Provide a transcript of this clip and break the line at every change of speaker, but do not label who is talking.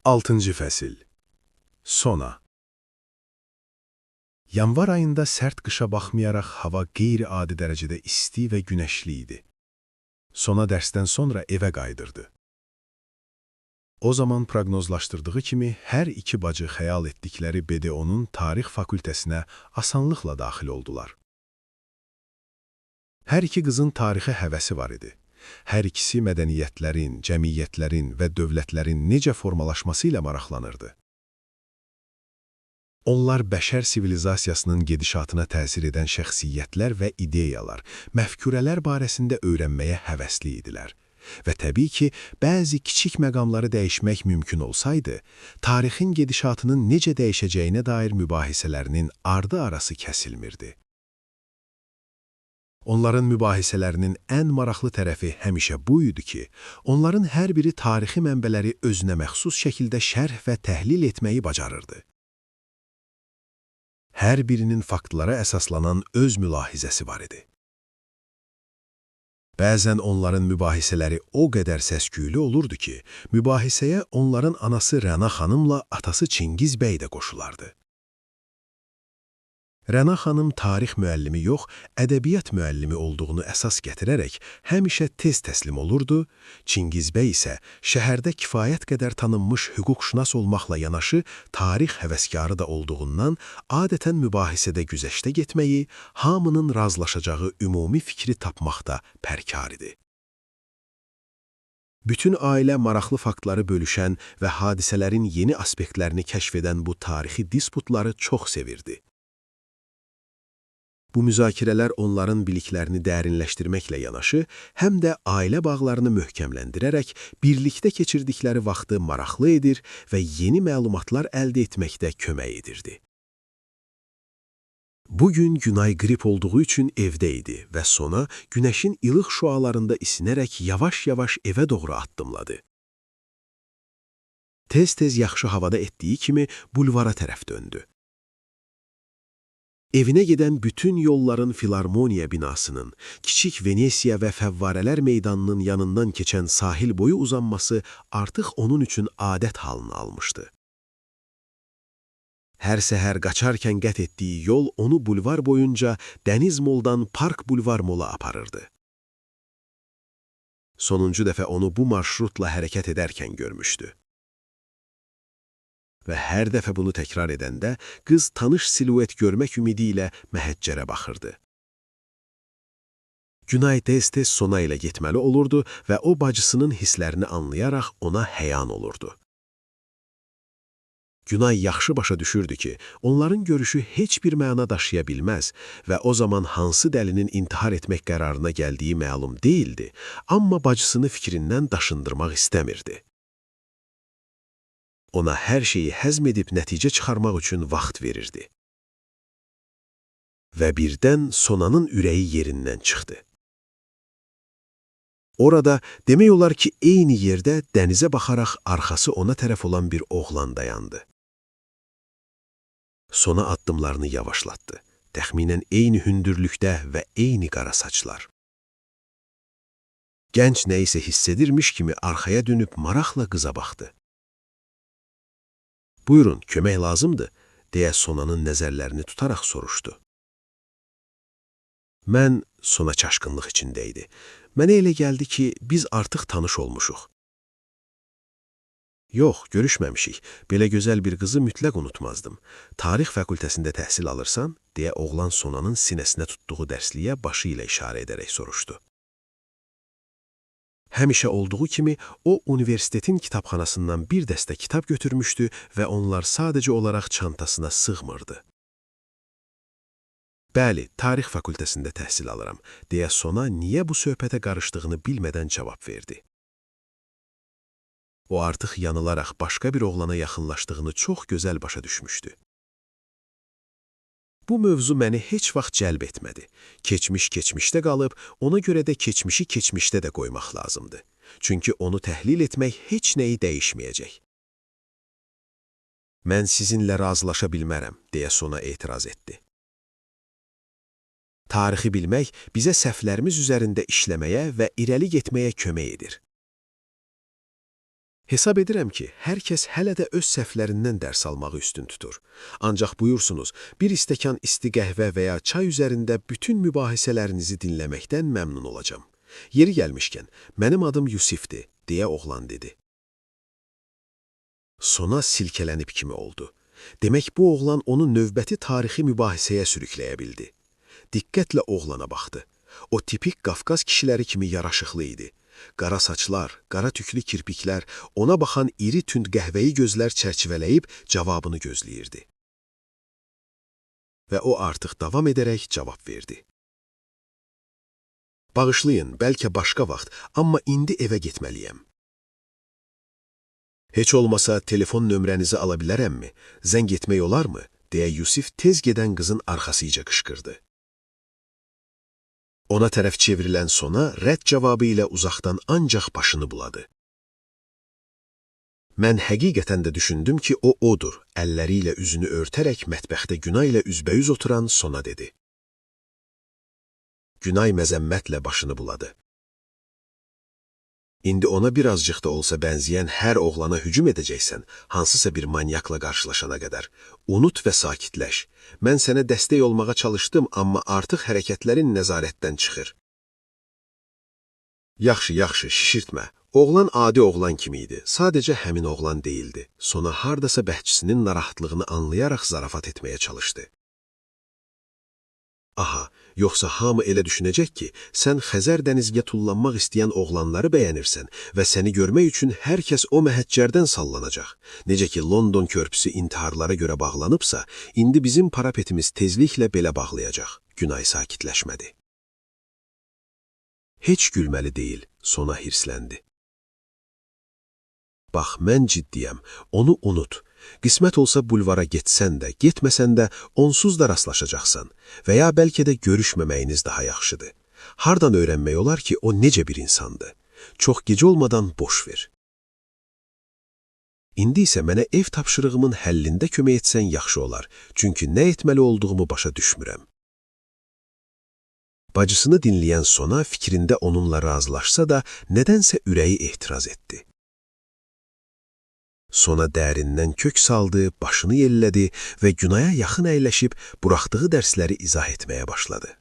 6-cı fəsil. Sona. Yanvar ayında sərt qışa baxmayaraq hava qeyri-adi dərəcədə isti və günəşli idi. Sona dərsdən sonra evə qayıdırdı. O zaman proqnozlaşdırdığı kimi hər iki bacı xəyal etdikləri BDO-nun tarix fakültəsinə asanlıqla daxil oldular. Hər iki qızın tarixə həvəsi var idi. Hər ikisi mədəniyyətlərin, cəmiyyətlərin və dövlətlərin necə formalaşması ilə maraqlanırdı. Onlar bəşər sivilizasiyasının gedişatına təsir edən şəxsiyyətlər və ideyalar, məfkurələr barəsində öyrənməyə həvəsli idilər. Və təbii ki, bəzi kiçik məqamları dəyişmək mümkün olsaydı, tarixin gedişatının necə dəyişəcəyinə dair mübahisələrinin ardı-arası kəsilmirdi. Onların mübahisələrinin ən maraqlı tərəfi həmişə bu idi ki, onların hər biri tarixi mənbələri özünə məxsus şəkildə şərh və təhlil etməyi bacarırdı. Hər birinin faktlara əsaslanan öz mülahizəsi var idi. Bəzən onların mübahisələri o qədər səs-küylü olurdu ki, mübahisəyə onların anası Rəna xanımla atası Çingiz bəy də qoşulardı. Rəna xanım tarix müəllimi yox, ədəbiyyat müəllimi olduğunu əsas gətirərək həmişə tez təslim olurdu, Çingiz bəy isə şəhərdə kifayət qədər tanınmış hüquqşünas olmaqla yanaşı tarix həvəskarı da olduğundan adətən mübahisədə güzəştə getməyi, hamının razılaşacağı ümumi fikri tapmaqda pərkar idi. Bütün ailə maraqlı faktları bölüşən və hadisələrin yeni aspektlərini kəşf edən bu tarixi disputları çox sevirdi. Bu müzakirələr onların biliklərini dərinləşdirməklə yanaşı, həm də ailə bağlarını möhkəmləndirərək birlikdə keçirdikləri vaxtı maraqlı edir və yeni məlumatlar əldə etməkdə kömək edirdi. Bugün Günay qrip olduğu üçün evdə idi və Sona günəşin ilıq şüalarında isinərək yavaş-yavaş evə doğru addımladı. Tez-tez yaxşı havada etdiyi kimi bulvara tərəf döndü. Evinə gedən bütün yolların Filarmoniya binasının, kiçik Venesiya və Fəvvarələr meydanının yanından keçən sahil boyu uzanması artıq onun üçün adət halını almışdı. Hər səhər qaçarkən qət etdiyi yol onu bulvar boyunca Dəniz Moldan Park Bulvar Mola aparırdı. Sonuncu dəfə onu bu marşrutla hərəkət edərkən görmüşdü. Və hər dəfə bunu təkrar edəndə qız tanış siluet görmək ümidi ilə məhəccərə baxırdı. Günay tez-tez Sona ilə getməli olurdu və o bacısının hisslərini anlayaraq ona həyan olurdu. Günay yaxşı başa düşürdü ki, onların görüşü heç bir məna daşıya bilməz və o zaman hansı dəlinin intihar etmək qərarına gəldiyi məlum deyildi, amma bacısını fikrindən daşındırmaq istəmirdi. Ona hər şeyi həzm edib nəticə çıxarmaq üçün vaxt verirdi. Və birdən Sonanın ürəyi yerindən çıxdı. Orada demək olar ki, eyni yerdə dənizə baxaraq arxası ona tərəf olan bir oğlan dayandı. Sona addımlarını yavaşlatdı. Təxminən eyni hündürlükdə və eyni qara saçlar. Gənc nə isə hiss edirmiş kimi arxaya dönüb maraqla qıza baxdı. "Buyurun, kömək lazımdır," deyə Sonanın nəzərlərini tutaraq soruşdu. "Mən," Sona çaşqınlıq içində idi. "Mənə elə gəldi ki, biz artıq tanış olmuşuq." "Yox, görüşməmişik. Belə gözəl bir qızı mütləq unutmazdım. Tarix fakültəsində təhsil alırsan?" deyə oğlan Sonanın sinəsinə tutduğu dərsliyə başı ilə işarə edərək soruşdu. Həmişə olduğu kimi, o, universitetin kitabxanasından bir dəstə kitab götürmüşdü və onlar sadəcə olaraq çantasına sığmırdı. "Bəli, tarix fakültəsində təhsil alıram," deyə Sona niyə bu söhbətə qarışdığını bilmədən cavab verdi. O artıq yanılaraq başqa bir oğlana yaxınlaşdığını çox gözəl başa düşmüşdü. Bu mövzu məni heç vaxt cəlb etmədi. Keçmiş keçmişdə qalıb, ona görə də keçmişi keçmişdə də qoymaq lazımdır. Çünki onu təhlil etmək heç nəyi dəyişməyəcək. "Mən sizinlə razılaşa bilmərəm," deyə Sona etiraz etdi. "Tarixi bilmək bizə səhvlərimiz üzərində işləməyə və irəli getməyə kömək edir." Hesab edirəm ki, hər kəs hələ də öz səhvlərindən dərs almağı üstün tutur. Ancaq buyursunuz, bir stəkan isti qəhvə və ya çay üzərində bütün mübahisələrinizi dinləməkdən məmnun olacağam. Yeri gəlmişkən, mənim adım Yusifdir, deyə oğlan dedi. Sona silkələnib kimi oldu. Demək, bu oğlan onu növbəti tarixi mübahisəyə sürükləyə bildi. Diqqətlə oğlana baxdı. O tipik Qafqaz kişiləri kimi yaraşıqlı idi. Qara saçlar, qara tüklü kirpiklər, ona baxan iri tünd qəhvəyi gözlər çərçivələyib cavabını gözləyirdi. Və o artıq davam edərək cavab verdi. Bağışlayın, bəlkə başqa vaxt, amma indi evə getməliyəm. Heç olmasa telefon nömrənizi ala bilərəmmi? Zəng etmək olarmı? Deyə Yusif tez gedən qızın arxasıca qışqırdı. Ona tərəf çevrilən Sona rədd cavabı ilə uzaqdan ancaq başını buladı. Mən həqiqətən də düşündüm ki, o odur, əlləri ilə üzünü örtərək mətbəxdə Günay ilə üzbəüz oturan Sona dedi. Günay məzəmmətlə başını buladı. İndi ona birazcıq da olsa bənzəyən hər oğlana hücum edəcəksən, hansısa bir manyakla qarşılaşana qədər. Unut və sakitləş. Mən sənə dəstək olmağa çalışdım, amma artıq hərəkətlərin nəzarətdən çıxır. Yaxşı, şişirtmə. Oğlan adi oğlan kimi idi, sadəcə həmin oğlan değildi. Sona hardasa bəhçisinin narahatlığını anlayaraq zarafat etməyə çalışdı. Aha, yoxsa hamı elə düşünəcək ki, sən Xəzər dənizgə tullanmaq istəyən oğlanları bəyənirsən və səni görmək üçün hər kəs o məhəccərdən sallanacaq. Necə ki, London körpüsü intiharlara görə bağlanıbsa, indi bizim parapetimiz tezliklə belə bağlayacaq. Günay sakitləşmədi. Heç gülməli deyil, Sona hirsləndi. Bax, mən ciddiyəm, onu unut. Qismət olsa bulvara getsən də, getməsən də onsuz da rastlaşacaqsan və ya bəlkə də görüşməməyiniz daha yaxşıdır. Hardan öyrənmək olar ki, o necə bir insandır? Çox gecə olmadan boş ver. İndi isə mənə ev tapşırığımın həllində kömək etsən yaxşı olar, çünki nə etməli olduğumu başa düşmürəm. Bacısını dinləyən Sona fikrində onunla razılaşsa da, nədənsə ürəyi etiraz etdi. Sona dərindən kök saldı, başını yellədi və Günaya yaxın əyləşib buraxdığı dərsləri izah etməyə başladı.